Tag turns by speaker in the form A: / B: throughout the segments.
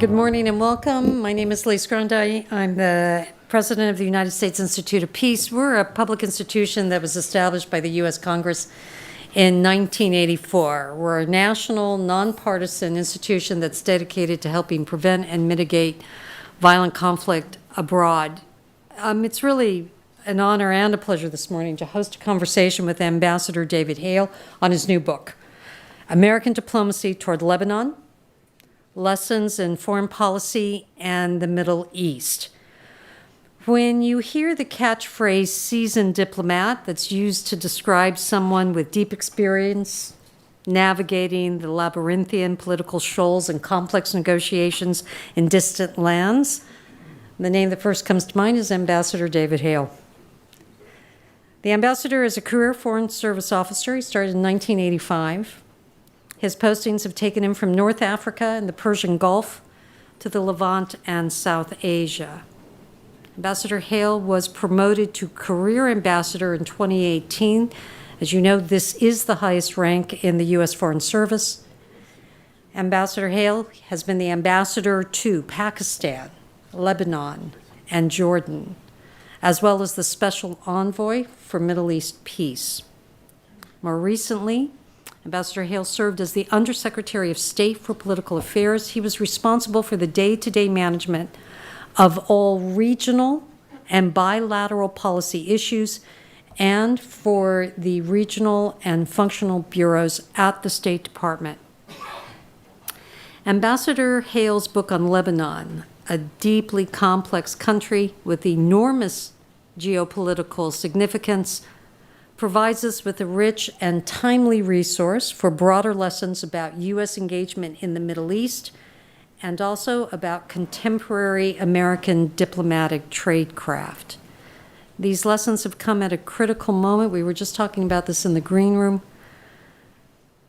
A: Good morning and welcome. My name is Lise Grundy. I'm the president of the United States Institute of Peace. We're a public institution that was established by the U.S. Congress in 1984. We're a national, nonpartisan institution that's dedicated to helping prevent and mitigate violent conflict abroad. It's really an honor and a pleasure this morning to host a conversation with Ambassador David Hale on his new book, American Diplomacy Toward Lebanon, Lessons in Foreign Policy and the Middle East. When you hear the catchphrase seasoned diplomat that's used to describe someone with deep experience navigating the labyrinthian political shoals and complex negotiations in distant lands, the name that first comes to mind is Ambassador David Hale. The ambassador is a career Foreign Service officer. He started in 1985. His postings have taken him from North Africa and the Persian Gulf to the Levant and South Asia. Ambassador Hale was promoted to Career Ambassador in 2018. As you know, this is the highest rank in the U.S. Foreign Service. Ambassador Hale has been the ambassador to Pakistan, Lebanon, and Jordan, as well as the special envoy for Middle East peace. More recently, Ambassador Hale served as the Undersecretary of State for Political Affairs. He was responsible for the day-to-day management of all regional and bilateral policy issues and for the regional and functional bureaus at the State Department. Ambassador Hale's book on Lebanon, a deeply complex country with enormous geopolitical significance, provides us with a rich and timely resource for broader lessons about U.S. engagement in the Middle East and also about contemporary American diplomatic tradecraft. These lessons have come at a critical moment. We were just talking about this in the green room.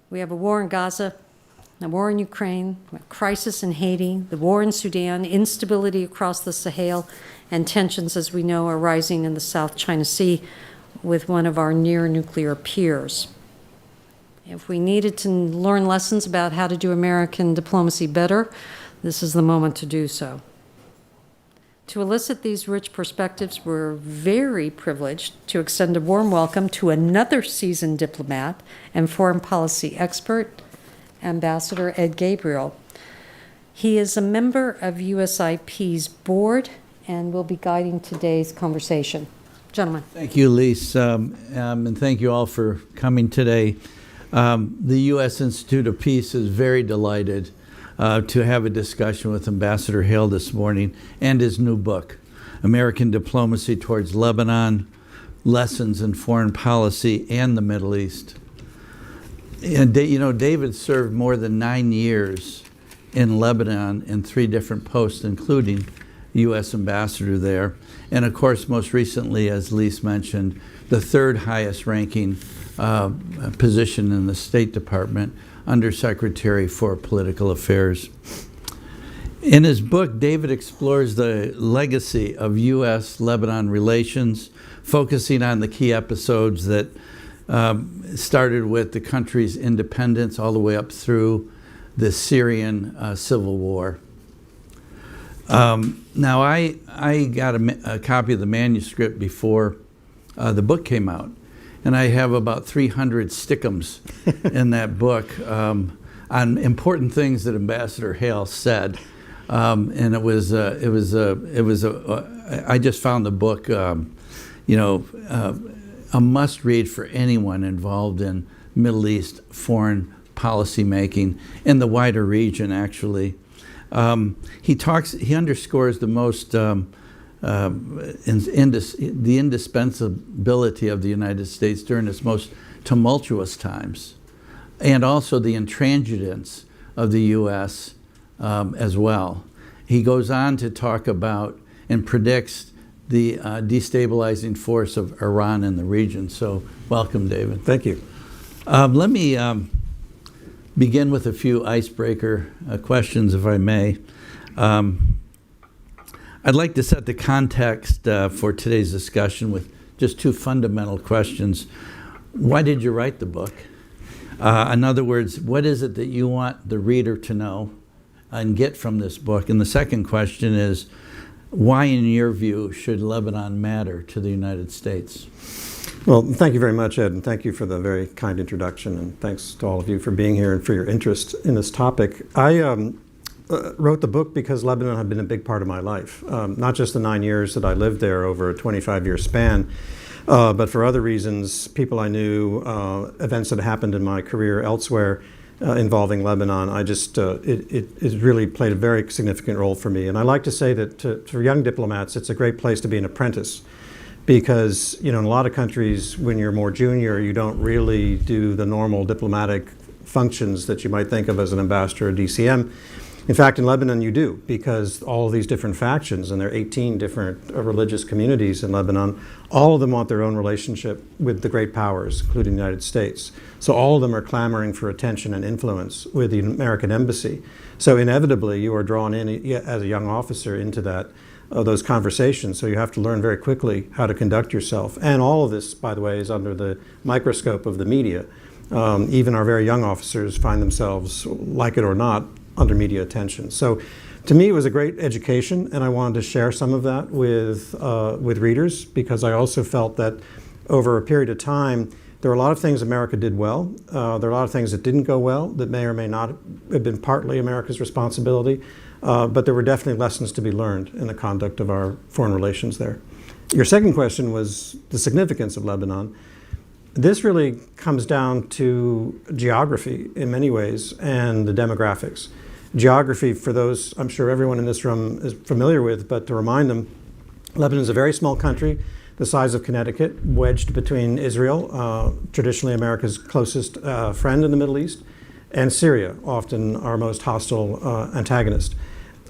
A: We have a war in Gaza, a war in Ukraine, a crisis in Haiti, the war in Sudan, instability across the Sahel, and tensions, as we know, are rising in the South China Sea with one of our near-nuclear peers. If we needed to learn lessons about how to do American diplomacy better, this is the moment to do so. To elicit these rich perspectives, we're very privileged to extend a warm welcome to another seasoned diplomat and foreign policy expert, Ambassador Ed Gabriel. He is a member of USIP's board and will be guiding today's conversation. Gentlemen.
B: Thank you, Lise, and thank you all for coming today. The U.S. Institute of Peace is very delighted to have a discussion with Ambassador Hale this morning and his new book, American Diplomacy Towards Lebanon, Lessons in Foreign Policy and the Middle East. And David served more than 9 years in Lebanon in 3 different posts, including U.S. ambassador there. And of course, most recently, as Lise mentioned, the 3rd highest ranking position in the State Department, Undersecretary for Political Affairs. In his book, David explores the legacy of U.S.-Lebanon relations, focusing on the key episodes that started with the country's independence all the way up through the Syrian civil war. Now, I got a copy of the manuscript before the book came out, and I have about 300 stickums in that book on important things that Ambassador Hale said, and I just found the book, a must-read for anyone involved in Middle East foreign policy making in the wider region, actually. He underscores the most the indispensability of the United States during its most tumultuous times, and also the intransigence of the U.S. As well. He goes on to talk about and predicts the destabilizing force of Iran in the region. So welcome, David.
C: Thank you.
B: Let me begin with a few icebreaker questions, if I may. I'd like to set the context for today's discussion with just 2 fundamental questions. Why did you write the book? In other words, what is it that you want the reader to know? and get from this book? And the second question is, why, in your view, should Lebanon matter to the United States?
C: Well, thank you very much, Ed, and thank you for the very kind introduction, and thanks to all of you for being here and for your interest in this topic. I wrote the book because Lebanon had been a big part of my life, not just the 9 years that I lived there over a 25-year span, but for other reasons, people I knew, events that happened in my career elsewhere involving Lebanon. It really played a very significant role for me. And I like to say that for young diplomats, it's a great place to be an apprentice. Because, in a lot of countries, when you're more junior, you don't really do the normal diplomatic functions that you might think of as an ambassador or DCM. In fact, in Lebanon, you do, because all of these different factions, and there are 18 different religious communities in Lebanon, all of them want their own relationship with the great powers, including the United States. So all of them are clamoring for attention and influence with the American embassy. So inevitably, you are drawn in as a young officer into those conversations, so you have to learn very quickly how to conduct yourself. And all of this, by the way, is under the microscope of the media. Even our very young officers find themselves, like it or not, under media attention. So to me, it was a great education, and I wanted to share some of that with readers, because I also felt that over a period of time, there are a lot of things America did well. There are a lot of things that didn't go well that may or may not have been partly America's responsibility. But there were definitely lessons to be learned in the conduct of our foreign relations there. Your second question was the significance of Lebanon. This really comes down to geography in many ways and the demographics. Geography, for those I'm sure everyone in this room is familiar with, but to remind them, Lebanon is a very small country, the size of Connecticut, wedged between Israel, traditionally America's closest friend in the Middle East, and Syria, often our most hostile antagonist.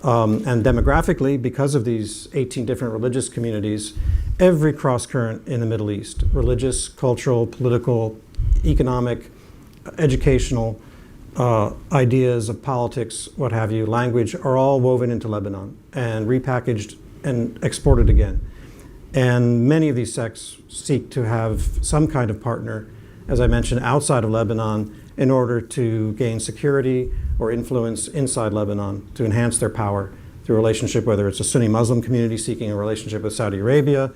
C: And demographically, because of these 18 different religious communities, every cross-current in the Middle East, religious, cultural, political, economic, educational, ideas of politics, what have you, language, are all woven into Lebanon and repackaged and exported again. And many of these sects seek to have some kind of partner, as I mentioned, outside of Lebanon, in order to gain security or influence inside Lebanon to enhance their power through a relationship, whether it's a Sunni Muslim community seeking a relationship with Saudi Arabia,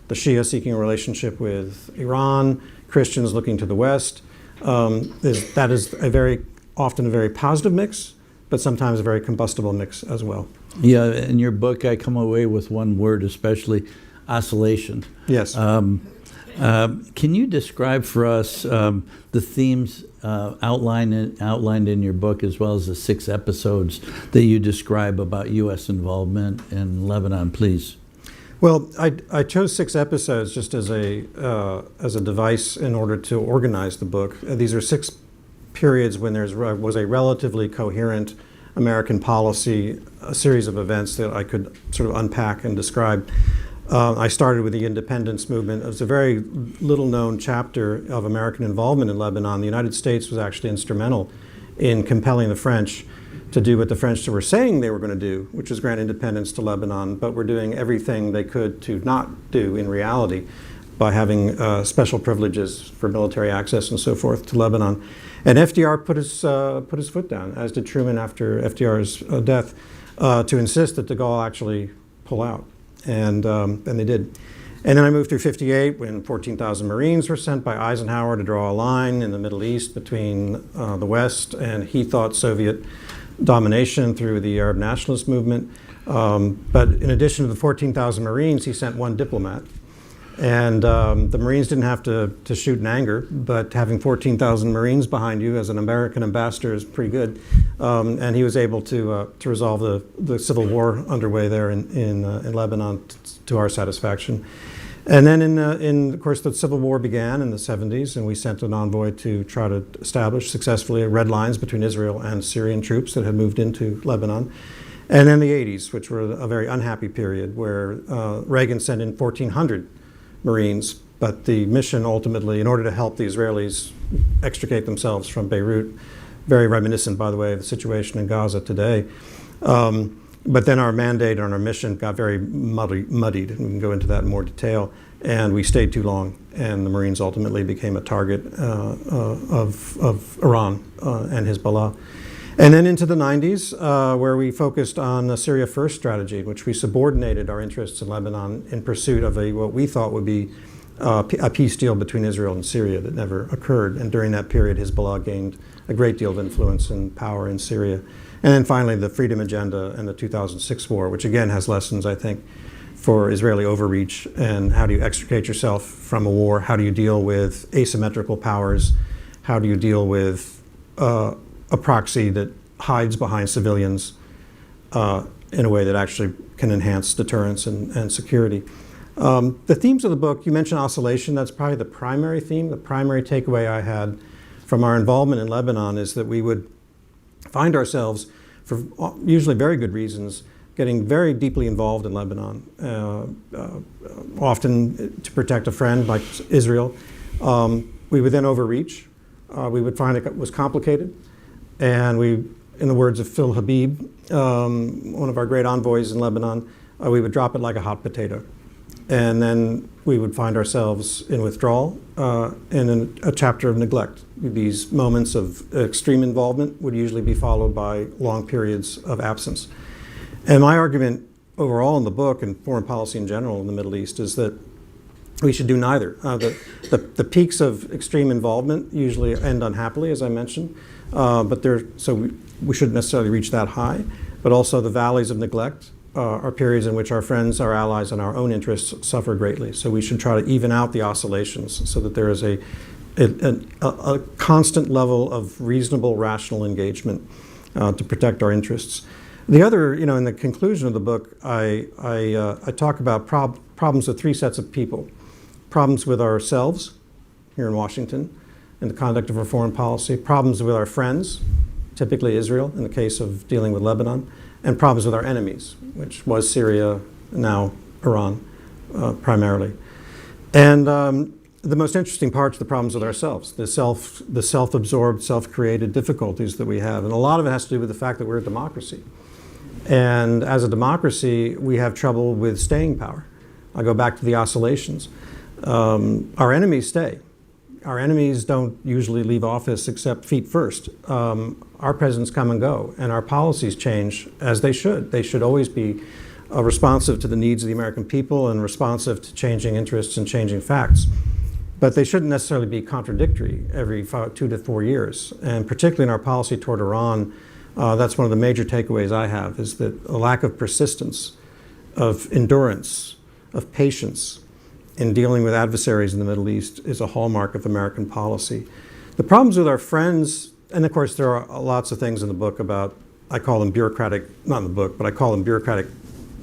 C: the Shia seeking a relationship with Iran, Christians looking to the West. That is often a very positive mix, but sometimes a very combustible mix as well.
B: Yeah, in your book, I come away with one word, especially oscillation.
C: Yes.
B: Can you describe for us the themes outlined in your book, as well as the 6 episodes that you describe about U.S. involvement in Lebanon, please?
C: Well, I chose 6 episodes just as a device in order to organize the book. These are 6 periods when there was a relatively coherent American policy, a series of events that I could sort of unpack and describe. I started with the independence movement. It was a very little-known chapter of American involvement in Lebanon. The United States was actually instrumental in compelling the French to do what the French were saying they were going to do, which was grant independence to Lebanon, but were doing everything they could to not do in reality by having special privileges for military access and so forth to Lebanon. And FDR put his foot down, as did Truman after FDR's death, to insist that de Gaulle actually pull out. And they did. And then I moved through 58 when 14,000 Marines were sent by Eisenhower to draw a line in the Middle East between the West and, he thought, Soviet domination through the Arab nationalist movement. But in addition to the 14,000 Marines, he sent 1 diplomat. And the Marines didn't have to shoot in anger, but having 14,000 Marines behind you as an American ambassador is pretty good. And he was able to resolve the civil war underway there in Lebanon to our satisfaction. And then, of course, the civil war began in the 70s, and we sent an envoy to try to establish successfully red lines between Israel and Syrian troops that had moved into Lebanon. And then the 80s, which were a very unhappy period, where Reagan sent in 1,400 Marines, but the mission ultimately, in order to help the Israelis extricate themselves from Beirut, very reminiscent, by the way, of the situation in Gaza today. But then our mandate and our mission got very muddied, and we can go into that in more detail, and we stayed too long, and the Marines ultimately became a target of Iran and Hezbollah. And then into the 90s, where we focused on the Syria First strategy, in which we subordinated our interests in Lebanon in pursuit of what we thought would be a peace deal between Israel and Syria that never occurred. And during that period, Hezbollah gained a great deal of influence and power in Syria. And then finally, the Freedom Agenda and the 2006 war, which again has lessons, I think, for Israeli overreach and how do you extricate yourself from a war? How do you deal with asymmetrical powers? How do you deal with a proxy that hides behind civilians in a way that actually can enhance deterrence and security? The themes of the book, you mentioned oscillation. That's probably the primary theme. The primary takeaway I had from our involvement in Lebanon is that we would find ourselves, for usually very good reasons, getting very deeply involved in Lebanon, often to protect a friend like Israel. We would then overreach. We would find it was complicated. And we, in the words of Phil Habib, one of our great envoys in Lebanon, we would drop it like a hot potato. And then we would find ourselves in withdrawal and in a chapter of neglect. These moments of extreme involvement would usually be followed by long periods of absence. And my argument overall in the book and foreign policy in general in the Middle East is that we should do neither. The peaks of extreme involvement usually end unhappily, as I mentioned, so we shouldn't necessarily reach that high, but also the valleys of neglect are periods in which our friends, our allies, and our own interests suffer greatly. So we should try to even out the oscillations so that there is a constant level of reasonable, rational engagement to protect our interests. The other, in the conclusion of the book, I talk about problems with three sets of people. Problems with ourselves here in Washington in the conduct of our foreign policy, problems with our friends, typically Israel in the case of dealing with Lebanon, and problems with our enemies, which was Syria, now Iran, primarily. And the most interesting parts are the problems with ourselves, the self-absorbed, self-created difficulties that we have. And a lot of it has to do with the fact that we're a democracy. And as a democracy, we have trouble with staying power. I go back to the oscillations. Our enemies stay. Our enemies don't usually leave office except feet first. Our presidents come and go, and our policies change as they should. They should always be responsive to the needs of the American people and responsive to changing interests and changing facts. But they shouldn't necessarily be contradictory every 2 to 4 years. And particularly in our policy toward Iran, that's one of the major takeaways I have, is that a lack of persistence, of endurance, of patience in dealing with adversaries in the Middle East is a hallmark of American policy. The problems with our friends, and of course there are lots of things in the book about, I call them bureaucratic, not in the book, but I call them bureaucratic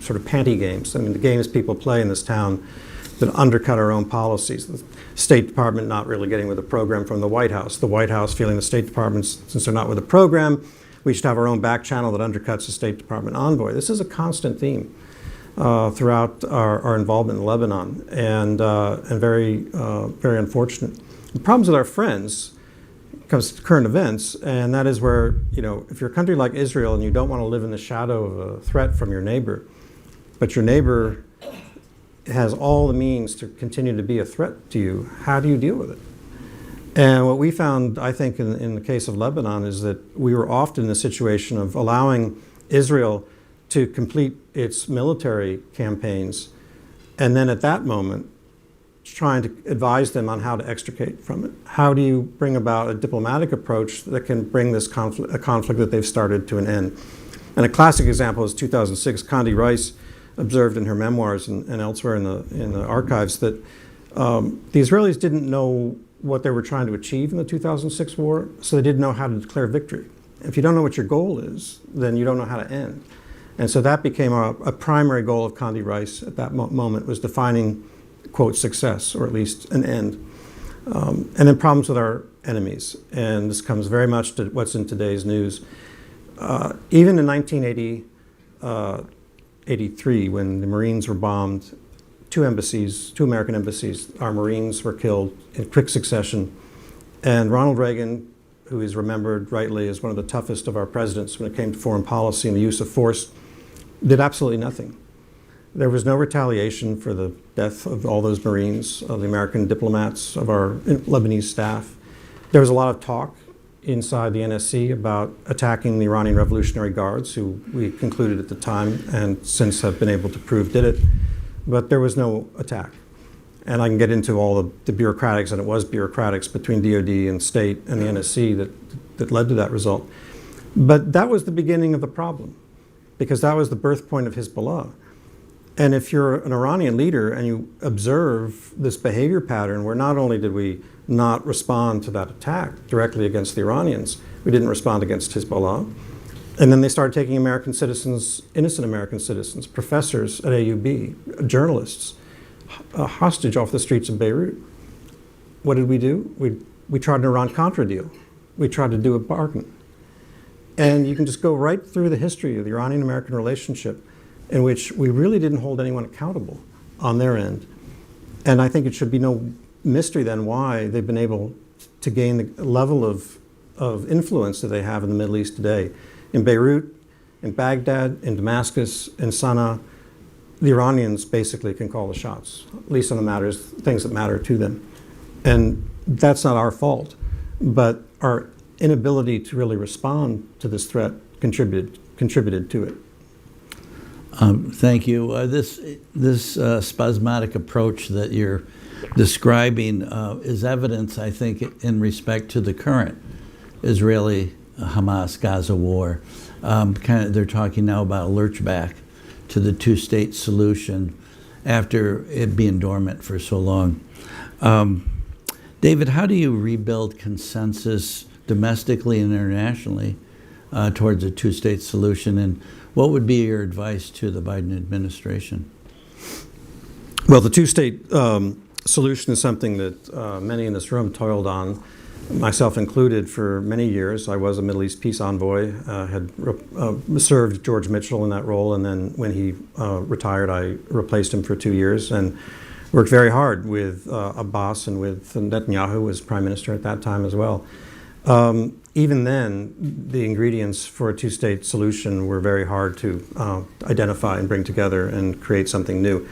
C: sort of panty games. I mean, the games people play in this town that undercut our own policies. The State Department not really getting with a program from the White House feeling the State Department, since they're not with a program, we should have our own back channel that undercuts the State Department envoy. This is a constant theme throughout our involvement in Lebanon, and very unfortunate. The problems with our friends comes to current events, and that is where, if you're a country like Israel and you don't want to live in the shadow of a threat from your neighbor, but your neighbor has all the means to continue to be a threat to you, how do you deal with it? And what we found, I think, in the case of Lebanon is that we were often in a situation of allowing Israel to complete its military campaigns, and then at that moment, trying to advise them on how to extricate from it. How do you bring about a diplomatic approach that can bring this conflict that they've started to an end? And a classic example is 2006. Condi Rice observed in her memoirs and elsewhere in the archives that the Israelis didn't know what they were trying to achieve in the 2006 war, so they didn't know how to declare victory. If you don't know what your goal is, then you don't know how to end. And so that became a primary goal of Condi Rice at that moment, was defining, quote, success, or at least an end. And then problems with our enemies. And this comes very much to what's in today's news. Even in 1983, when the Marines were bombed, two American embassies, our Marines were killed in quick succession. And Ronald Reagan, who is remembered rightly as one of the toughest of our presidents when it came to foreign policy and the use of force, did absolutely nothing. There was no retaliation for the death of all those Marines, of the American diplomats, of our Lebanese staff. There was a lot of talk, inside the NSC about attacking the Iranian Revolutionary Guards, who we concluded at the time and since have been able to prove did it. But there was no attack. And I can get into all the bureaucratics, and it was bureaucratics between DOD and state and the NSC that led to that result. But that was the beginning of the problem, because that was the birth point of Hezbollah. And if you're an Iranian leader and you observe this behavior pattern where not only did we not respond to that attack directly against the Iranians, we didn't respond against Hezbollah. And then they started taking American citizens, innocent American citizens, professors at AUB, journalists, hostage off the streets of Beirut. What did we do? We tried an Iran-Contra deal. We tried to do a bargain. And you can just go right through the history of the Iranian-American relationship in which we really didn't hold anyone accountable on their end. And I think it should be no mystery then why they've been able to gain the level of influence that they have in the Middle East today. In Beirut, in Baghdad, in Damascus, in Sana'a, the Iranians basically can call the shots, at least on the things that matter to them. And that's not our fault, but our inability to really respond to this threat contributed to it.
B: Thank you. This spasmodic approach that you're describing is evidence, I think, in respect to the current Israeli-Hamas-Gaza war. They're talking now about a lurch back to the two-state solution after it being dormant for so long. David, how do you rebuild consensus domestically and internationally towards a two-state solution, and what would be your advice to the Biden administration?
C: Well, the two-state solution is something that many in this room toiled on, myself included, for many years. I was a Middle East peace envoy, had served George Mitchell in that role, and then when he retired, I replaced him for 2 years and worked very hard with Abbas and with Netanyahu, who was prime minister at that time as well. Even then, the ingredients for a two-state solution were very hard to identify and bring together and create something new.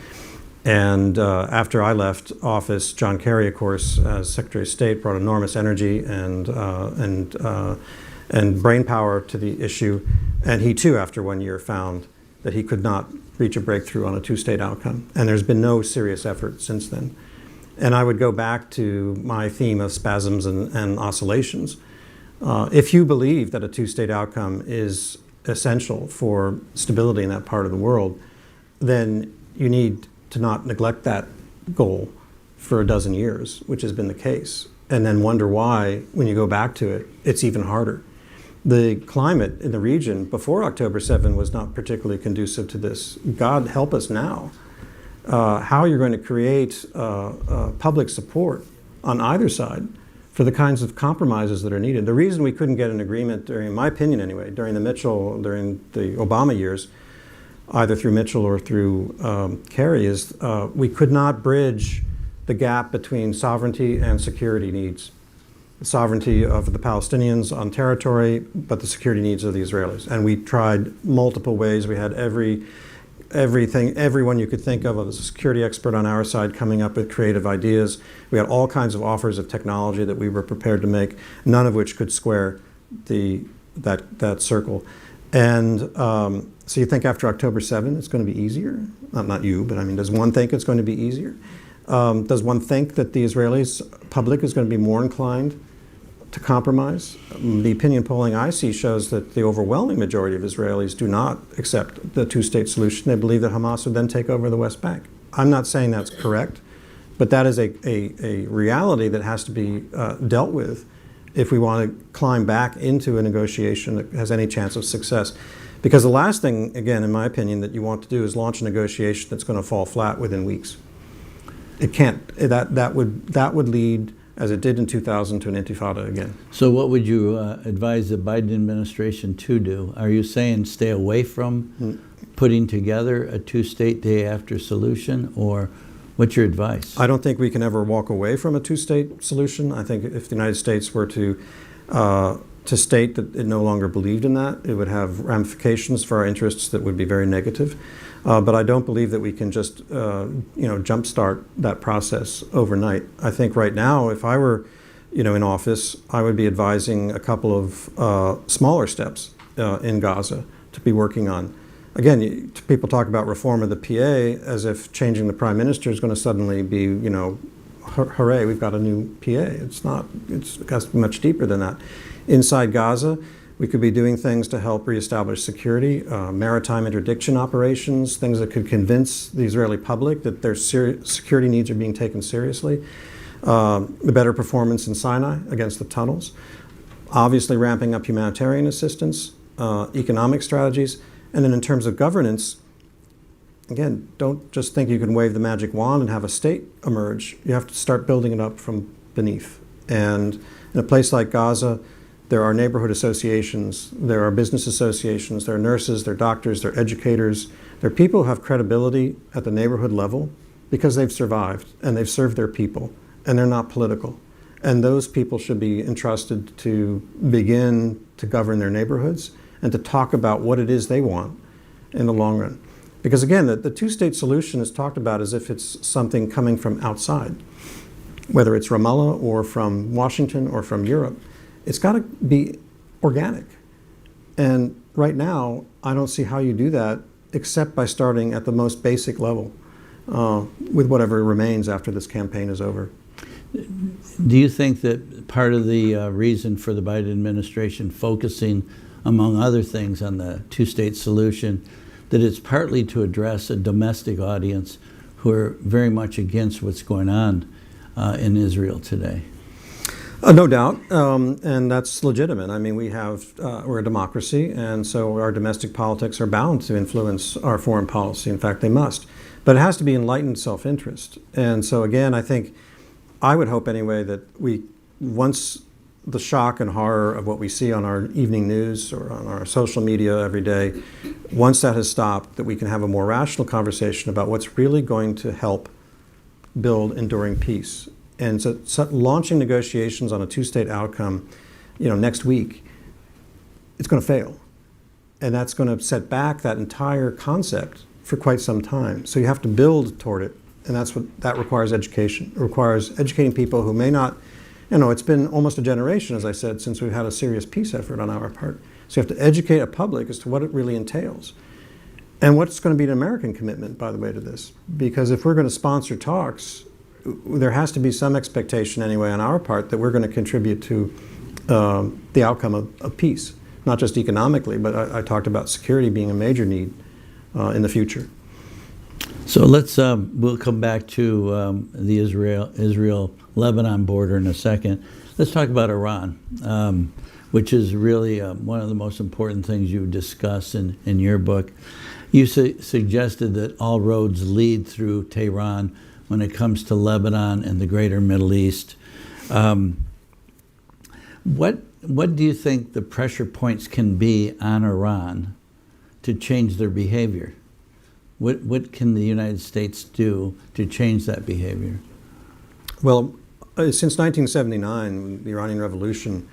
C: And after I left office, John Kerry, of course, as Secretary of State, brought enormous energy and brain power to the issue. And he too, after 1 year, found that he could not reach a breakthrough on a two-state outcome. And there's been no serious effort since then. And I would go back to my theme of spasms and oscillations. If you believe that a two-state outcome is essential for stability in that part of the world, then you need to not neglect that goal for a dozen years, which has been the case, and then wonder why, when you go back to it, it's even harder. The climate in the region before October 7 was not particularly conducive to this. God help us now. How you're going to create public support on either side for the kinds of compromises that are needed. The reason we couldn't get an agreement, in my opinion anyway, during the Obama years, either through Mitchell or through Kerry, is we could not bridge the gap between sovereignty and security needs. The sovereignty of the Palestinians on territory, but the security needs of the Israelis. And we tried multiple ways. We had everyone you could think of as a security expert on our side coming up with creative ideas. We had all kinds of offers of technology that we were prepared to make, none of which could square that circle. And so you think after October 7 it's going to be easier? Not you, but I mean, does one think it's going to be easier? Does one think that the Israelis public is going to be more inclined to compromise? The opinion polling I see shows that the overwhelming majority of Israelis do not accept the two-state solution. They believe that Hamas would then take over the West Bank. I'm not saying that's correct, but that is a reality that has to be dealt with if we want to climb back into a negotiation that has any chance of success. Because the last thing, again, in my opinion, that you want to do is launch a negotiation that's going to fall flat within weeks. It can't. That would lead, as it did in 2000, to an intifada again.
B: So what would you advise the Biden administration to do? Are you saying stay away from putting together a two-state day after solution, or what's your advice?
C: I don't think we can ever walk away from a two-state solution. I think if the United States were to state that it no longer believed in that, it would have ramifications for our interests that would be very negative. But I don't believe that we can just jumpstart that process overnight. I think right now, if I were in office, I would be advising a couple of smaller steps in Gaza to be working on. Again, people talk about reform of the PA as if changing the prime minister is going to suddenly be, hooray, we've got a new PA. It's not. It has to be much deeper than that. Inside Gaza, we could be doing things to help reestablish security, maritime interdiction operations, things that could convince the Israeli public that their security needs are being taken seriously. The better performance in Sinai against the tunnels. Obviously ramping up humanitarian assistance, economic strategies, and then in terms of governance, again, don't just think you can wave the magic wand and have a state emerge. You have to start building it up from beneath. And in a place like Gaza, there are neighborhood associations, there are business associations, there are nurses, there are doctors, there are educators. There are people who have credibility at the neighborhood level because they've survived and they've served their people and they're not political. And those people should be entrusted to begin to govern their neighborhoods and to talk about what it is they want in the long run. Because again, the two-state solution is talked about as if it's something coming from outside, whether it's Ramallah or from Washington or from Europe. It's got to be organic. And right now, I don't see how you do that except by starting at the most basic level with whatever remains after this campaign is over.
B: Do you think that part of the reason for the Biden administration focusing, among other things, on the two-state solution, that it's partly to address a domestic audience who are very much against what's going on in Israel today?
C: No doubt, and that's legitimate. I mean, we're a democracy, and so our domestic politics are bound to influence our foreign policy. In fact, they must. But it has to be enlightened self-interest. And so again, I would hope anyway that once the shock and horror of what we see on our evening news or on our social media every day, once that has stopped, that we can have a more rational conversation about what's really going to help build enduring peace. And so launching negotiations on a two-state outcome, next week, it's going to fail. And that's going to set back that entire concept for quite some time. So you have to build toward it. And that requires education. It requires educating people who may not, it's been almost a generation, as I said, since we've had a serious peace effort on our part. So you have to educate a public as to what it really entails. And what's going to be an American commitment, by the way, to this. Because if we're going to sponsor talks, there has to be some expectation anyway on our part that we're going to contribute to the outcome of peace. Not just economically, but I talked about security being a major need in the future.
B: So we'll come back to the Israel-Lebanon border in a second. Let's talk about Iran, which is really one of the most important things you discuss in your book. You suggested that all roads lead through Tehran when it comes to Lebanon and the greater Middle East. What do you think the pressure points can be on Iran to change their behavior? What can the United States do to change that behavior?
C: Well, since 1979, the Iranian Revolution,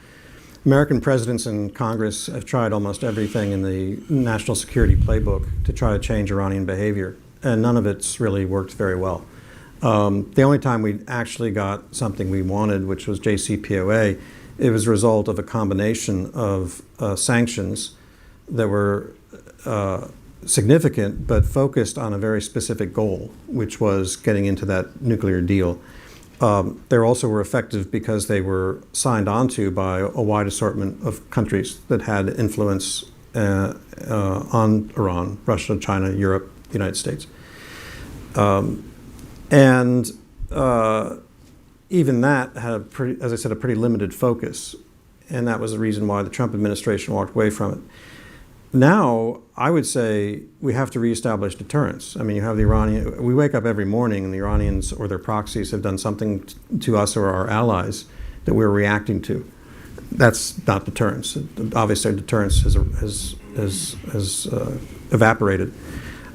C: American presidents and Congress have tried almost everything in the national security playbook to try to change Iranian behavior, and none of it's really worked very well. The only time we actually got something we wanted, which was JCPOA, it was a result of a combination of sanctions that were significant but focused on a very specific goal, which was getting into that nuclear deal. They also were effective because they were signed onto by a wide assortment of countries that had influence on Iran: Russia, China, Europe, the United States. Even that had, as I said, a pretty limited focus, and that was the reason why the Trump administration walked away from it. Now, I would say we have to reestablish deterrence. I mean, you have the Iranian, we wake up every morning and the Iranians or their proxies have done something to us or our allies that we're reacting to. That's not deterrence. Obviously, deterrence has evaporated.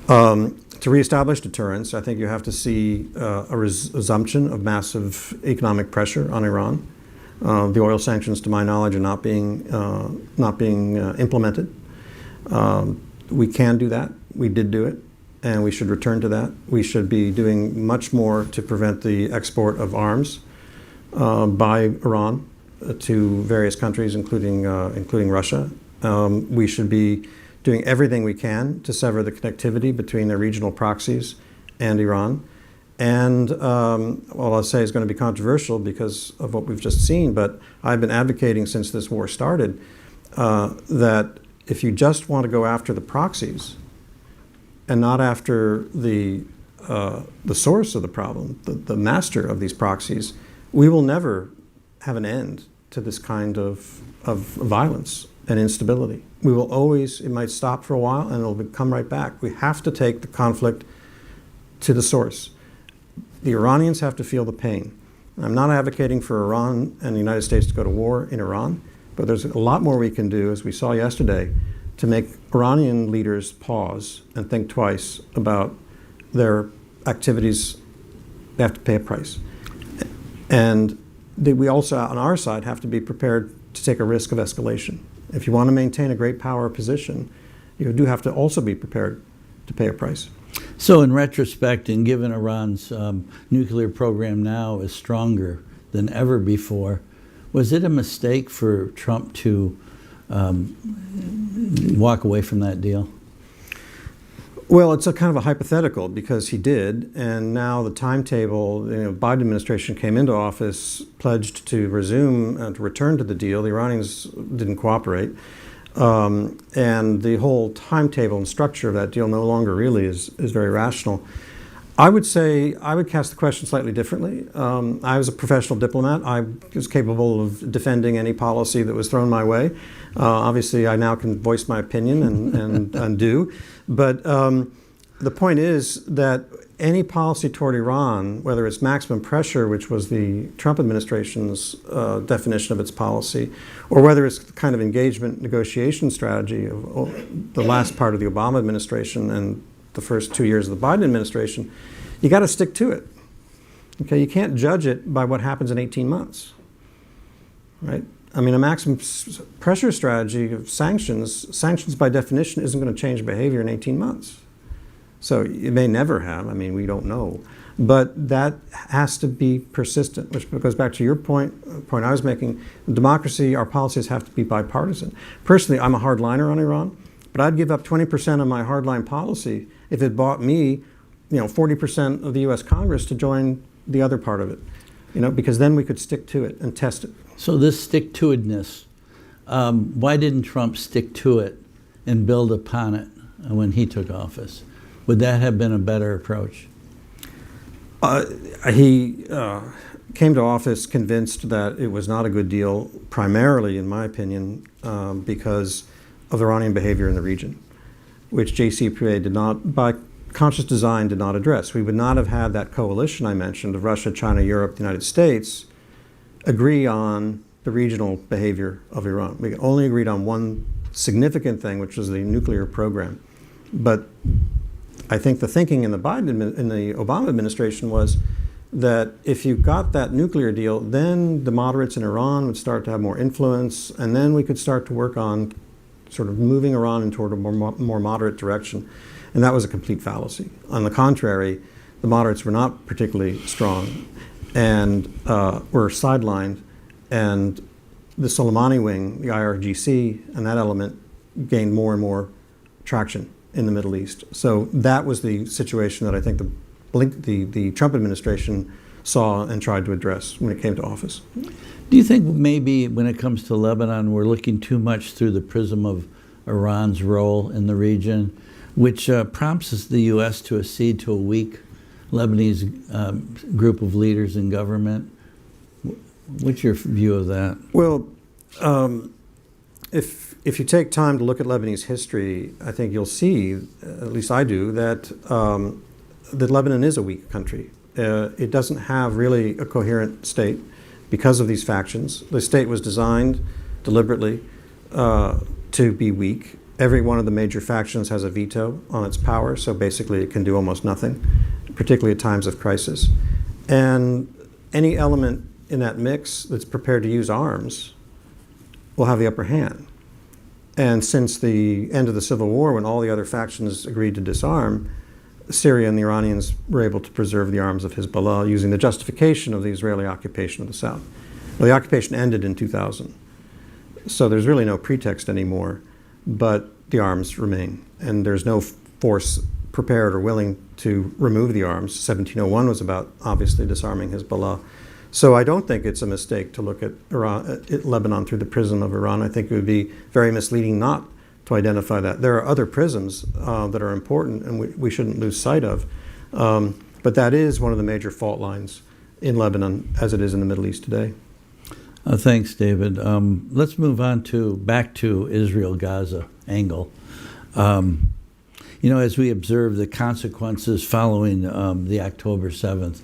C: To reestablish deterrence, I think you have to see a resumption of massive economic pressure on Iran. The oil sanctions, to my knowledge, are not being implemented. We can do that. We did do it, and we should return to that. We should be doing much more to prevent the export of arms by Iran to various countries, including Russia. We should be doing everything we can to sever the connectivity between their regional proxies and Iran. And well, I'll say is going to be controversial because of what we've just seen, but I've been advocating since this war started that if you just want to go after the proxies and not after the source of the problem, the master of these proxies, we will never have an end to this kind of violence and instability. We will always, it might stop for a while and it'll come right back. We have to take the conflict to the source. The Iranians have to feel the pain. I'm not advocating for Iran and the United States to go to war in Iran, but there's a lot more we can do, as we saw yesterday, to make Iranian leaders pause and think twice about their activities. They have to pay a price. And we also, on our side, have to be prepared to take a risk of escalation. If you want to maintain a great power position, you do have to also be prepared to pay a price.
B: So in retrospect, and given Iran's nuclear program now is stronger than ever before, was it a mistake for Trump to walk away from that deal?
C: Well, it's a kind of a hypothetical because he did, and now the timetable, Biden administration came into office, pledged to resume and to return to the deal. The Iranians didn't cooperate. And the whole timetable and structure of that deal no longer really is very rational. I would say, I would cast the question slightly differently. I was a professional diplomat. I was capable of defending any policy that was thrown my way. Obviously, I now can voice my opinion and do. But the point is that any policy toward Iran, whether it's maximum pressure, which was the Trump administration's definition of its policy, or whether it's the kind of engagement negotiation strategy of the last part of the Obama administration and the first 2 years of the Biden administration, you got to stick to it. Okay, you can't judge it by what happens in 18 months, right? I mean, a maximum pressure strategy of sanctions by definition isn't going to change behavior in 18 months. So it may never have, I mean, we don't know. But that has to be persistent, which goes back to your point I was making. In democracy, our policies have to be bipartisan. Personally, I'm a hardliner on Iran, but I'd give up 20% of my hardline policy if it bought me, 40% of the U.S. Congress to join the other part of it, because then we could stick to it and test it.
B: So this stick-to-itness, why didn't Trump stick to it and build upon it when he took office? Would that have been a better approach?
C: He came to office convinced that it was not a good deal, primarily, in my opinion, because of Iranian behavior in the region, which JCPOA did not, by conscious design, did not address. We would not have had that coalition I mentioned of Russia, China, Europe, the United States agree on the regional behavior of Iran. We only agreed on one significant thing, which was the nuclear program. But I think the thinking in the Obama administration was that if you got that nuclear deal, then the moderates in Iran would start to have more influence, and then we could start to work on sort of moving Iran toward a more moderate direction. And that was a complete fallacy. On the contrary, the moderates were not particularly strong and were sidelined, and the Soleimani wing, the IRGC, and that element gained more and more traction in the Middle East. So that was the situation that I think the Trump administration saw and tried to address when it came to office.
B: Do you think maybe when it comes to Lebanon, we're looking too much through the prism of Iran's role in the region, which prompts the U.S. to accede to a weak Lebanese group of leaders in government? What's your view of that?
C: Well, if you take time to look at Lebanese history, I think you'll see, at least I do, that Lebanon is a weak country. It doesn't have really a coherent state because of these factions. The state was designed deliberately to be weak. Every one of the major factions has a veto on its power, so basically it can do almost nothing, particularly at times of crisis. And any element in that mix that's prepared to use arms will have the upper hand. And since the end of the Civil War, when all the other factions agreed to disarm, Syria and the Iranians were able to preserve the arms of Hezbollah using the justification of the Israeli occupation of the south. Well, the occupation ended in 2000, so there's really no pretext anymore, but the arms remain, and there's no force prepared or willing to remove the arms. 1701 was about, obviously, disarming Hezbollah. So I don't think it's a mistake to look at Lebanon through the prism of Iran. I think it would be very misleading not to identify that. There are other prisms that are important and we shouldn't lose sight of. But that is one of the major fault lines in Lebanon as it is in the Middle East today.
B: Thanks, David. Let's move on back to Israel-Gaza angle. As we observe the consequences following the October 7th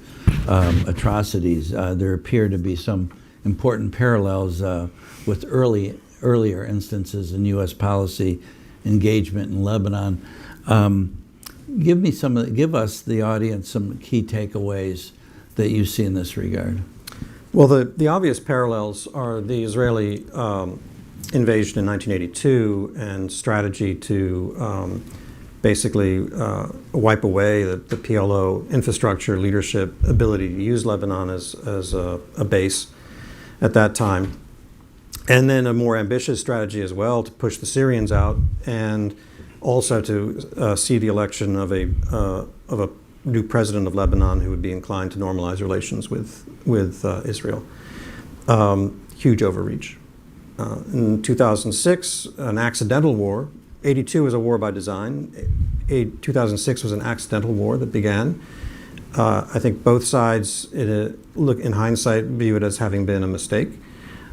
B: atrocities, there appear to be some important parallels with earlier instances in U.S. policy engagement in Lebanon. Give us, the audience, some key takeaways that you see in this regard.
C: Well, the obvious parallels are the Israeli invasion in 1982 and strategy to basically wipe away the PLO infrastructure, leadership, ability to use Lebanon as a base at that time. And then a more ambitious strategy as well to push the Syrians out and also to see the election of a new president of Lebanon who would be inclined to normalize relations with Israel. Huge overreach. In 2006, an accidental war. 82 was a war by design. 2006 was an accidental war that began. I think both sides, in hindsight, view it as having been a mistake.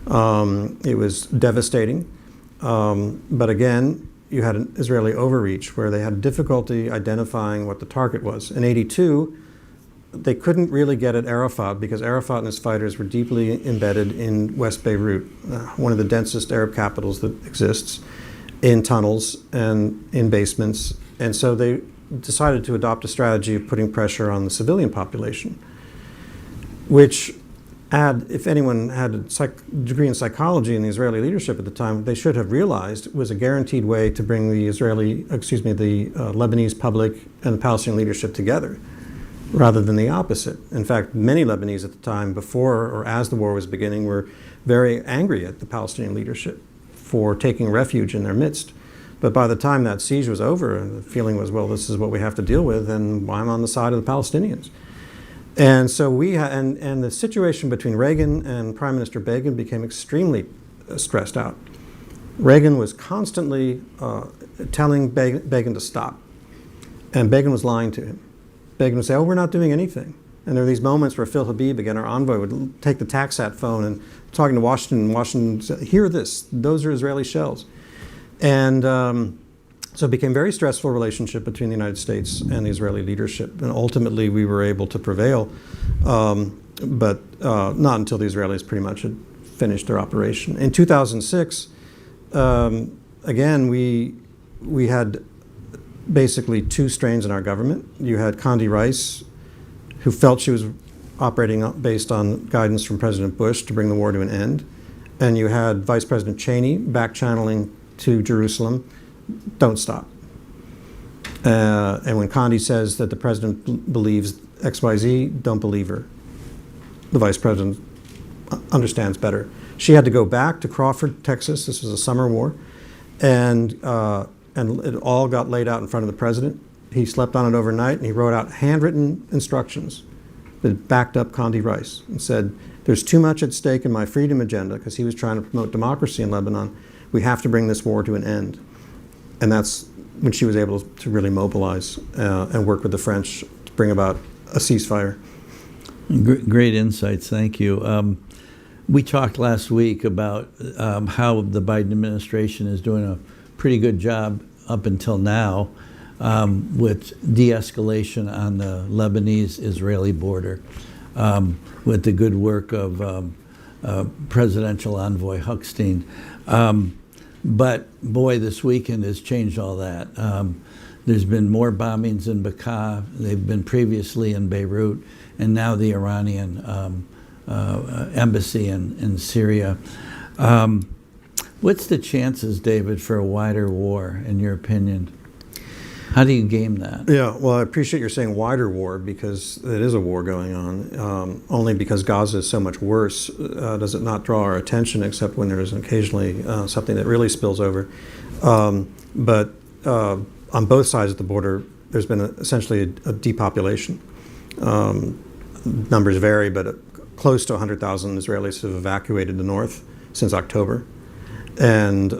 C: It was devastating. But again, you had an Israeli overreach where they had difficulty identifying what the target was. In 82, they couldn't really get at Arafat because Arafat and his fighters were deeply embedded in West Beirut, one of the densest Arab capitals that exists, in tunnels and in basements. And so they decided to adopt a strategy of putting pressure on the civilian population, which if anyone had a degree in psychology in the Israeli leadership at the time, they should have realized was a guaranteed way to bring the Lebanese public and the Palestinian leadership together, rather than the opposite. In fact, many Lebanese at the time, before or as the war was beginning, were very angry at the Palestinian leadership for taking refuge in their midst. But by the time that siege was over, the feeling was, well, this is what we have to deal with, and I'm on the side of the Palestinians. And so and the situation between Reagan and Prime Minister Begin became extremely stressed out. Reagan was constantly telling Begin to stop, and Begin was lying to him. Begin would say, oh, we're not doing anything. And there were these moments where Phil Habib, again, our envoy, would take the TACSAT phone and talking to Washington, and Washington said, hear this, those are Israeli shells. And so it became a very stressful relationship between the United States and the Israeli leadership. And ultimately, we were able to prevail, but not until the Israelis pretty much had finished their operation. In 2006, again, we had basically two strains in our government. You had Condi Rice, who felt she was operating based on guidance from President Bush to bring the war to an end. And you had Vice President Cheney back-channeling to Jerusalem, don't stop. And when Condi says that the president believes XYZ, don't believe her. The vice president understands better. She had to go back to Crawford, Texas. This was a summer war. And it all got laid out in front of the president. He slept on it overnight, and he wrote out handwritten instructions that backed up Condi Rice and said, there's too much at stake in my freedom agenda, because he was trying to promote democracy in Lebanon. We have to bring this war to an end. And that's when she was able to really mobilize and work with the French to bring about a ceasefire.
B: Great insights, thank you. We talked last week about how the Biden administration is doing a pretty good job up until now with de-escalation on the Lebanese-Israeli border, with the good work of Presidential Envoy Huckstein. But boy, this weekend has changed all that. There's been more bombings in Bekaa. They've been previously in Beirut, and now the Iranian embassy in Syria. What's the chances, David, for a wider war, in your opinion? How do you game that?
C: Yeah, well, I appreciate you're saying wider war, because it is a war going on. Only because Gaza is so much worse does it not draw our attention, except when there is occasionally something that really spills over. But on both sides of the border, there's been essentially a depopulation. Numbers vary, but close to 100,000 Israelis have evacuated the north since October, and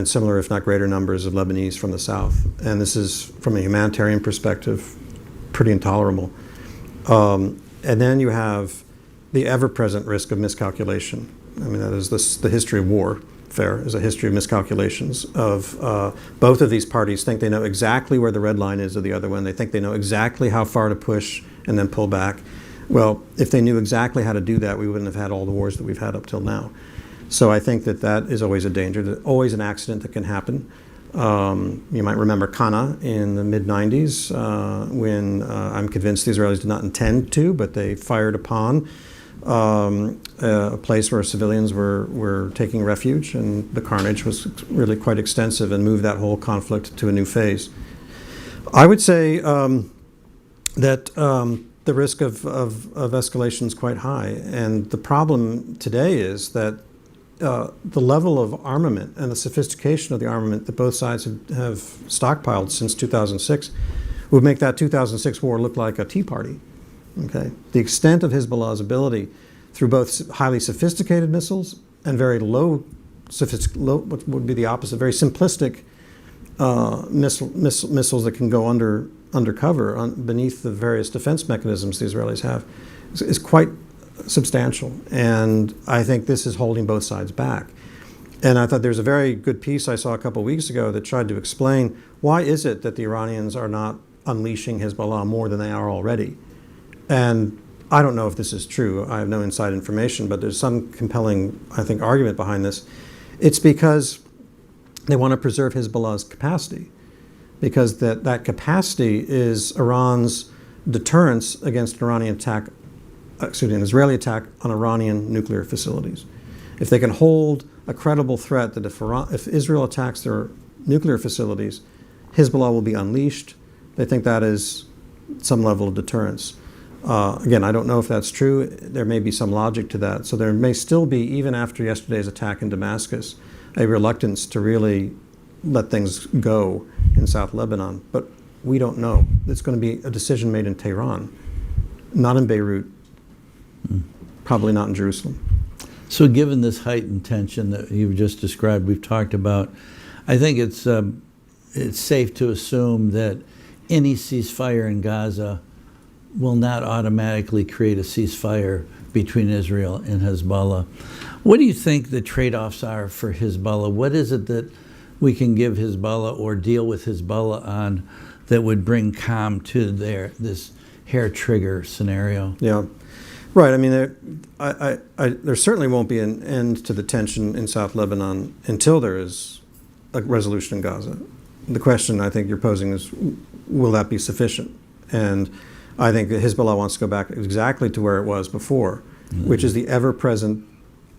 C: similar, if not greater, numbers of Lebanese from the south. And this is, from a humanitarian perspective, pretty intolerable. And then you have the ever-present risk of miscalculation. I mean, that is the history of warfare, is a history of miscalculations. Of both of these parties think they know exactly where the red line is of the other one. They think they know exactly how far to push and then pull back. Well, if they knew exactly how to do that, we wouldn't have had all the wars that we've had up till now. So I think that is always a danger. There's always an accident that can happen. You might remember Kana in the mid-90s when I'm convinced the Israelis did not intend to, but they fired upon a place where civilians were taking refuge, and the carnage was really quite extensive and moved that whole conflict to a new phase. I would say that the risk of escalation is quite high, and the problem today is that the level of armament and the sophistication of the armament that both sides have stockpiled since 2006 would make that 2006 war look like a tea party. Okay, the extent of Hezbollah's ability through both highly sophisticated missiles and very low, what would be the opposite, very simplistic missiles that can go undercover beneath the various defense mechanisms the Israelis have is quite substantial. And I think this is holding both sides back. And I thought there's a very good piece I saw a couple of weeks ago that tried to explain why is it that the Iranians are not unleashing Hezbollah more than they are already. And I don't know if this is true. I have no inside information, but there's some compelling, I think, argument behind this. It's because they want to preserve Hezbollah's capacity, because that capacity is Iran's deterrence against an Israeli attack on Iranian nuclear facilities. If they can hold a credible threat that if Israel attacks their nuclear facilities, Hezbollah will be unleashed, they think that is some level of deterrence. Again, I don't know if that's true. There may be some logic to that. So there may still be, even after yesterday's attack in Damascus, a reluctance to really let things go in South Lebanon. But we don't know. It's going to be a decision made in Tehran, not in Beirut, probably not in Jerusalem.
B: So given this heightened tension that you've just described, we've talked about, I think it's safe to assume that any ceasefire in Gaza will not automatically create a ceasefire between Israel and Hezbollah. What do you think the trade-offs are for Hezbollah? What is it that we can give Hezbollah or deal with Hezbollah on that would bring calm to this hair trigger scenario?
C: Yeah, right. I mean, there certainly won't be an end to the tension in South Lebanon until there is a resolution in Gaza. The question I think you're posing is, will that be sufficient? And I think that Hezbollah wants to go back exactly to where it was before, which is the ever-present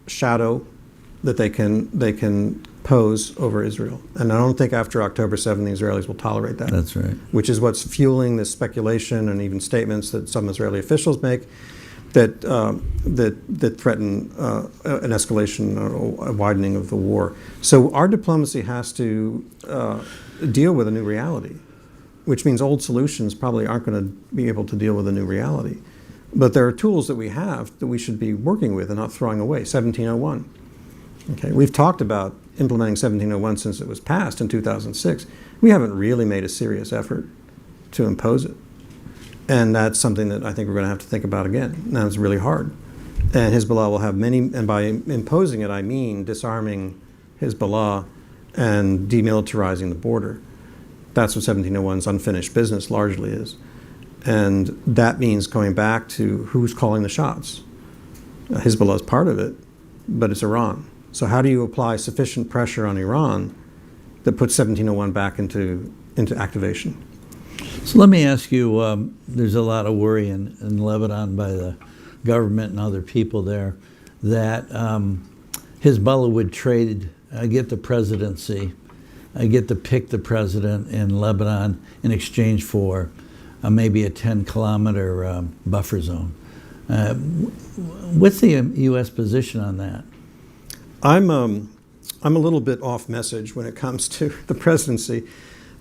C: shadow that they can pose over Israel. And I don't think after October 7 the Israelis will tolerate that.
B: That's right.
C: Which is what's fueling this speculation and even statements that some Israeli officials make that threaten an escalation or a widening of the war. So our diplomacy has to deal with a new reality, which means old solutions probably aren't going to be able to deal with a new reality. But there are tools that we have that we should be working with and not throwing away. 1701. Okay, we've talked about implementing 1701 since it was passed in 2006. We haven't really made a serious effort to impose it. And that's something that I think we're going to have to think about again. Now it's really hard. And Hezbollah will have many, and by imposing it, I mean disarming Hezbollah and demilitarizing the border. That's what 1701's unfinished business largely is. And that means going back to who's calling the shots. Hezbollah is part of it, but it's Iran. So how do you apply sufficient pressure on Iran that puts 1701 back into activation?
B: So let me ask you, there's a lot of worry in Lebanon by the government and other people there that Hezbollah would get the presidency get to pick the president in Lebanon in exchange for maybe a 10-kilometer buffer zone. What's the U.S. position on that?
C: I'm a little bit off message when it comes to the presidency.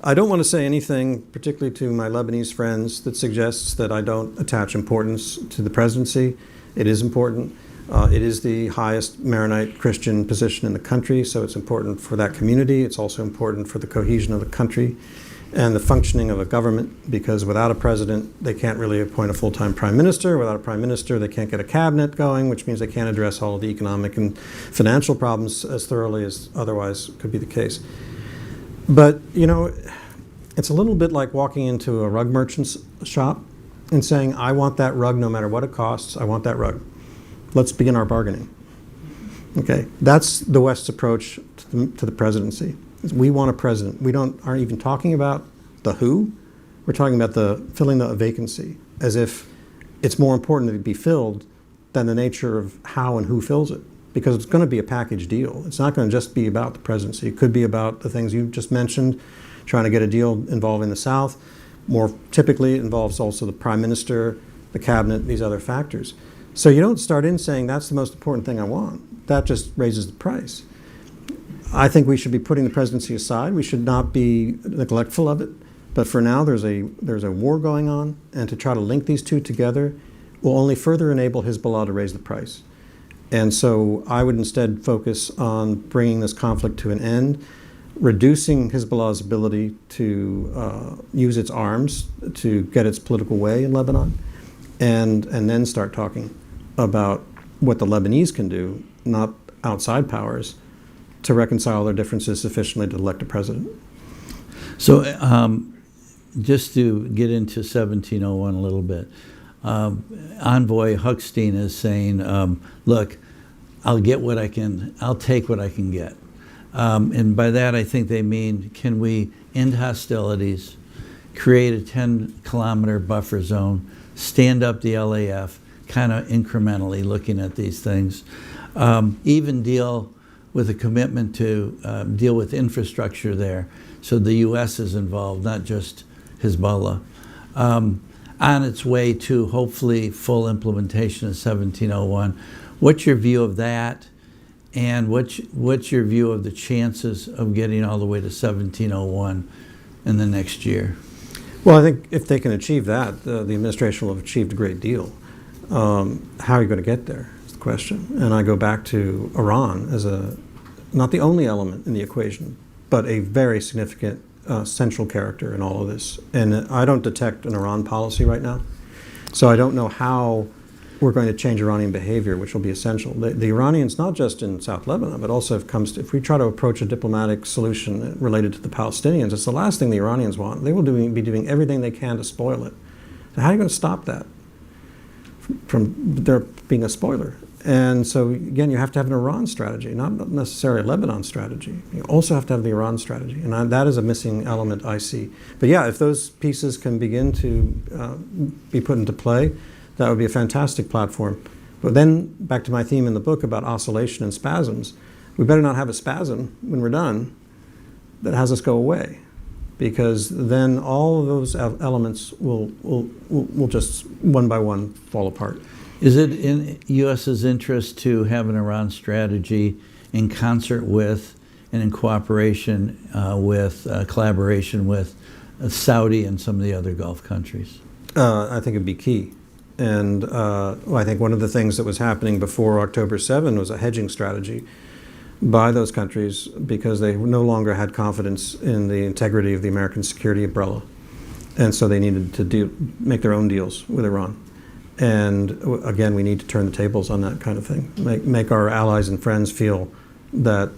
C: I don't want to say anything, particularly to my Lebanese friends, that suggests that I don't attach importance to the presidency. It is important. It is the highest Maronite Christian position in the country, so it's important for that community. It's also important for the cohesion of the country and the functioning of a government, because without a president, they can't really appoint a full-time prime minister. Without a prime minister, they can't get a cabinet going, which means they can't address all of the economic and financial problems as thoroughly as otherwise could be the case. But, you know, it's a little bit like walking into a rug merchant's shop and saying, I want that rug no matter what it costs. I want that rug. Let's begin our bargaining. Okay, that's the West's approach to the presidency. We want a president. We aren't even talking about the who. We're talking about filling the vacancy, as if it's more important that it be filled than the nature of how and who fills it. Because it's going to be a package deal. It's not going to just be about the presidency. It could be about the things you just mentioned, trying to get a deal involving the South. More typically, it involves also the prime minister, the cabinet, these other factors. So you don't start in saying that's the most important thing I want. That just raises the price. I think we should be putting the presidency aside. We should not be neglectful of it. But for now, there's a war going on, and to try to link these two together will only further enable Hezbollah to raise the price. And so I would instead focus on bringing this conflict to an end, reducing Hezbollah's ability to use its arms to get its political way in Lebanon, and then start talking about what the Lebanese can do, not outside powers, to reconcile their differences sufficiently to elect a president.
B: So just to get into 1701 a little bit, Envoy Huckstein is saying, look, I'll take what I can get. And by that, I think they mean, can we end hostilities, create a 10-kilometer buffer zone, stand up the LAF, kind of incrementally looking at these things, even deal with a commitment to deal with infrastructure there, so the U.S. is involved, not just Hezbollah, on its way to hopefully full implementation of 1701. What's your view of that, and what's your view of the chances of getting all the way to 1701 in the next year?
C: Well, I think if they can achieve that, the administration will have achieved a great deal. How are you going to get there is the question. And I go back to Iran as not the only element in the equation, but a very significant central character in all of this. And I don't detect an Iran policy right now, so I don't know how we're going to change Iranian behavior, which will be essential. The Iranians, not just in South Lebanon, but also if we try to approach a diplomatic solution related to the Palestinians, it's the last thing the Iranians want. They will be doing everything they can to spoil it. So how are you going to stop that from there being a spoiler? And so again, you have to have an Iran strategy, not necessarily a Lebanon strategy. You also have to have the Iran strategy, and that is a missing element I see. But yeah, if those pieces can begin to be put into play, that would be a fantastic platform. But then, back to my theme in the book about oscillation and spasms, we better not have a spasm when we're done that has us go away, because then all of those elements will just one by one fall apart.
B: Is it in U.S.'s interest to have an Iran strategy in concert with and in cooperation collaboration with Saudi and some of the other Gulf countries?
C: I think it'd be key. And I think one of the things that was happening before October 7 was a hedging strategy by those countries, because they no longer had confidence in the integrity of the American security umbrella. And so they needed to make their own deals with Iran. And again, we need to turn the tables on that kind of thing. Make our allies and friends feel that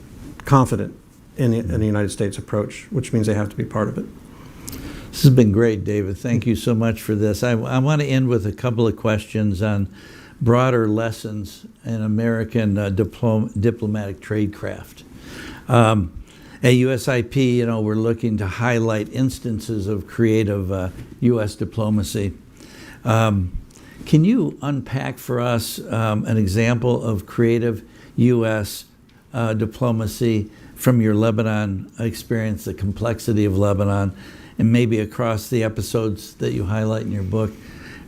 C: confident in the United States approach, which means they have to be part of it.
B: This has been great, David. Thank you so much for this. I want to end with a couple of questions on broader lessons in American diplomatic tradecraft. At USIP, we're looking to highlight instances of creative U.S. diplomacy. Can you unpack for us an example of creative U.S. diplomacy from your Lebanon experience, the complexity of Lebanon, and maybe across the episodes that you highlight in your book,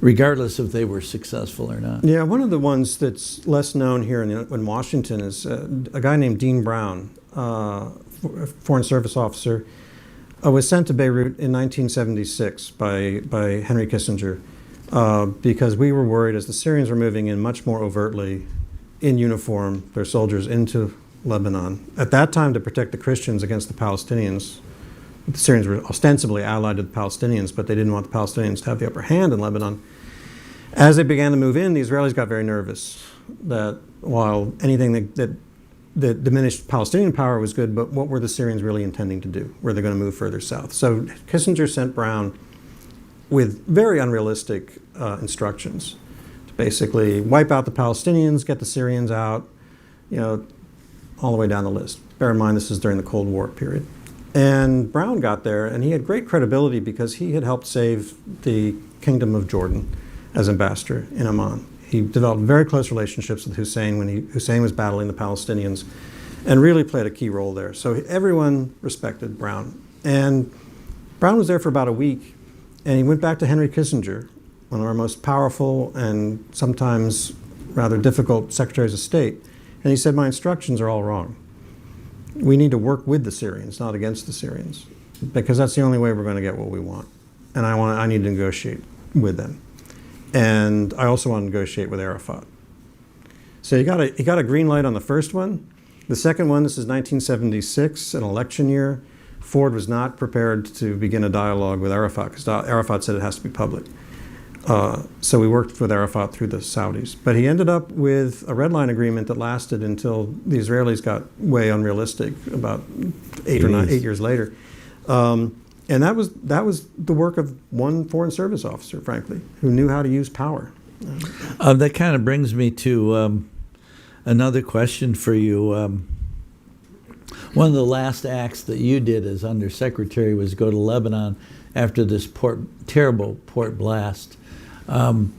B: regardless if they were successful or not.
C: Yeah, one of the ones that's less known here in Washington is a guy named Dean Brown, Foreign Service officer, was sent to Beirut in 1976 by Henry Kissinger because we were worried as the Syrians were moving in much more overtly in uniform, their soldiers into Lebanon. At that time, to protect the Christians against the Palestinians. The Syrians were ostensibly allied to the Palestinians, but they didn't want the Palestinians to have the upper hand in Lebanon. As they began to move in, the Israelis got very nervous that while anything that diminished Palestinian power was good, but what were the Syrians really intending to do? Were they going to move further south? So Kissinger sent Brown with very unrealistic instructions to basically wipe out the Palestinians, get the Syrians out, all the way down the list. Bear in mind, this is during the Cold War period. And Brown got there, and he had great credibility because he had helped save the Kingdom of Jordan as ambassador in Amman. He developed very close relationships with Hussein when Hussein was battling the Palestinians and really played a key role there. So everyone respected Brown. And Brown was there for about a week, and he went back to Henry Kissinger, one of our most powerful and sometimes rather difficult secretaries of state. And he said, my instructions are all wrong. We need to work with the Syrians, not against the Syrians, because that's the only way we're going to get what we want. And I need to negotiate with them. And I also want to negotiate with Arafat. So he got a green light on the first one. The second one, this is 1976, an election year. Ford was not prepared to begin a dialogue with Arafat because Arafat said it has to be public. So we worked with Arafat through the Saudis. But he ended up with a red line agreement that lasted until the Israelis got way unrealistic about 8 years later. And that was the work of one Foreign Service officer, frankly, who knew how to use power.
B: That kind of brings me to another question for you. One of the last acts that you did as Undersecretary was go to Lebanon after this terrible port blast. And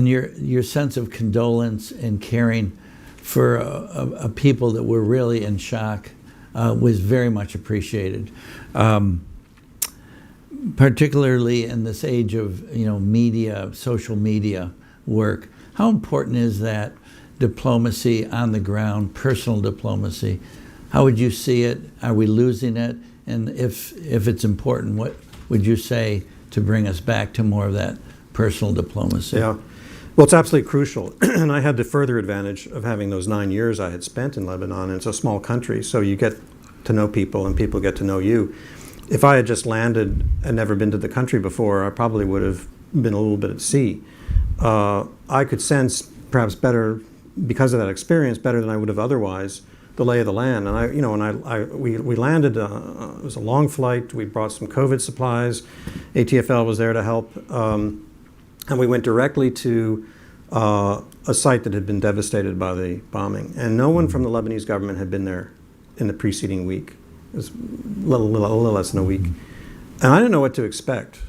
B: your sense of condolence and caring for a people that were really in shock was very much appreciated. Particularly in this age of media, social media work. How important is that diplomacy on the ground, personal diplomacy? How would you see it? Are we losing it? And if it's important, what would you say to bring us back to more of that personal diplomacy?
C: Yeah, well, it's absolutely crucial. And I had the further advantage of having those 9 years I had spent in Lebanon. And it's a small country, so you get to know people and people get to know you. If I had just landed and never been to the country before, I probably would have been a little bit at sea. I could sense perhaps better, because of that experience, better than I would have otherwise, the lay of the land. And we landed. It was a long flight. We brought some COVID supplies. ATFL was there to help, and we went directly to a site that had been devastated by the bombing. And no one from the Lebanese government had been there in the preceding week. It was a little less than a week. And I didn't know what to expect.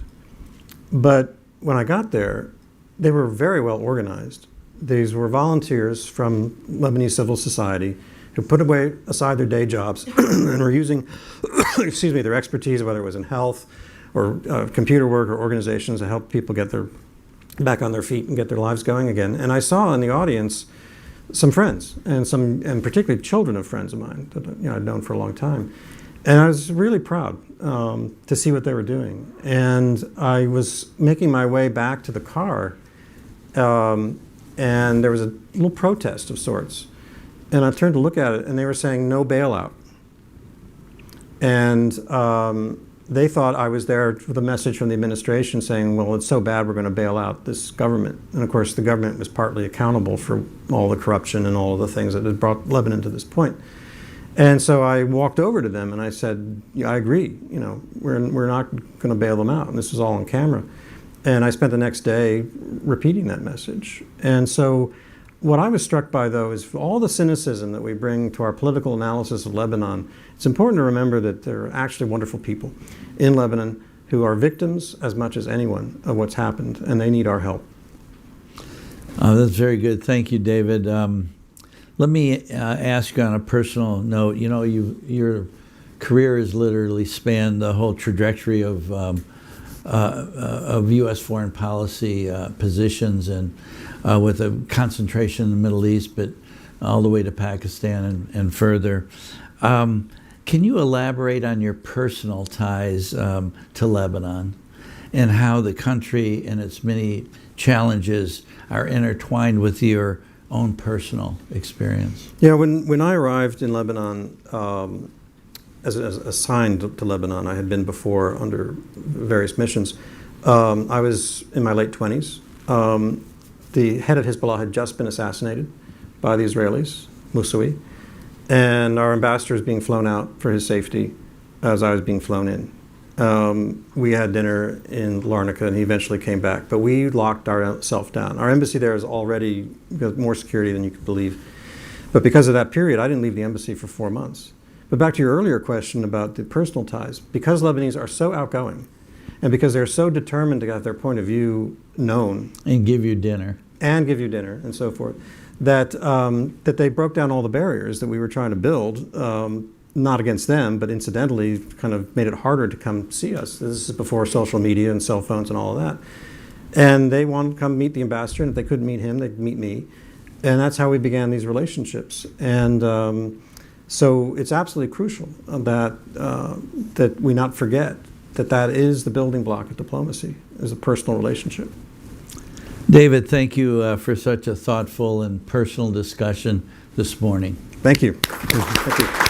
C: But when I got there, they were very well organized. These were volunteers from Lebanese civil society who put aside their day jobs and were using their expertise, whether it was in health or computer work or organizations, to help people get back on their feet and get their lives going again. And I saw in the audience some friends and particularly children of friends of mine that I'd known for a long time. And I was really proud to see what they were doing. And I was making my way back to the car, and there was a little protest of sorts. And I turned to look at it, and they were saying no bailout. And they thought I was there with a message from the administration saying, well, it's so bad we're going to bail out this government. And of course, the government was partly accountable for all the corruption and all of the things that had brought Lebanon to this point. And so I walked over to them and I said, yeah, I agree. We're not going to bail them out. And this was all on camera. And I spent the next day repeating that message. And so what I was struck by, though, is for all the cynicism that we bring to our political analysis of Lebanon, it's important to remember that there are actually wonderful people in Lebanon who are victims as much as anyone of what's happened, and they need our help.
B: That's very good. Thank you, David. Let me ask you on a personal note. You know, your career has literally spanned the whole trajectory of U.S. foreign policy positions, and with a concentration in the Middle East, but all the way to Pakistan and further. Can you elaborate on your personal ties to Lebanon and how the country and its many challenges are intertwined with your own personal experience?
C: Yeah, when I arrived in Lebanon, as assigned to Lebanon, I had been before under various missions. I was in my late 20s. The head of Hezbollah had just been assassinated by the Israelis, Moussaoui, and our ambassador was being flown out for his safety as I was being flown in. We had dinner in Larnaca, and he eventually came back, but we locked ourselves down. Our embassy there is already got more security than you could believe. But because of that period, I didn't leave the embassy for 4 months. But back to your earlier question about the personal ties, because Lebanese are so outgoing, and because they're so determined to get their point of view known.
B: And give you dinner.
C: And give you dinner, and so forth, that they broke down all the barriers that we were trying to build, not against them, but incidentally kind of made it harder to come see us. This is before social media and cell phones and all of that. And they wanted to come meet the ambassador, and if they couldn't meet him, they'd meet me. And that's how we began these relationships. And so it's absolutely crucial that we not forget that is the building block of diplomacy, is a personal relationship.
B: David, thank you for such a thoughtful and personal discussion this morning.
C: Thank you. Thank you.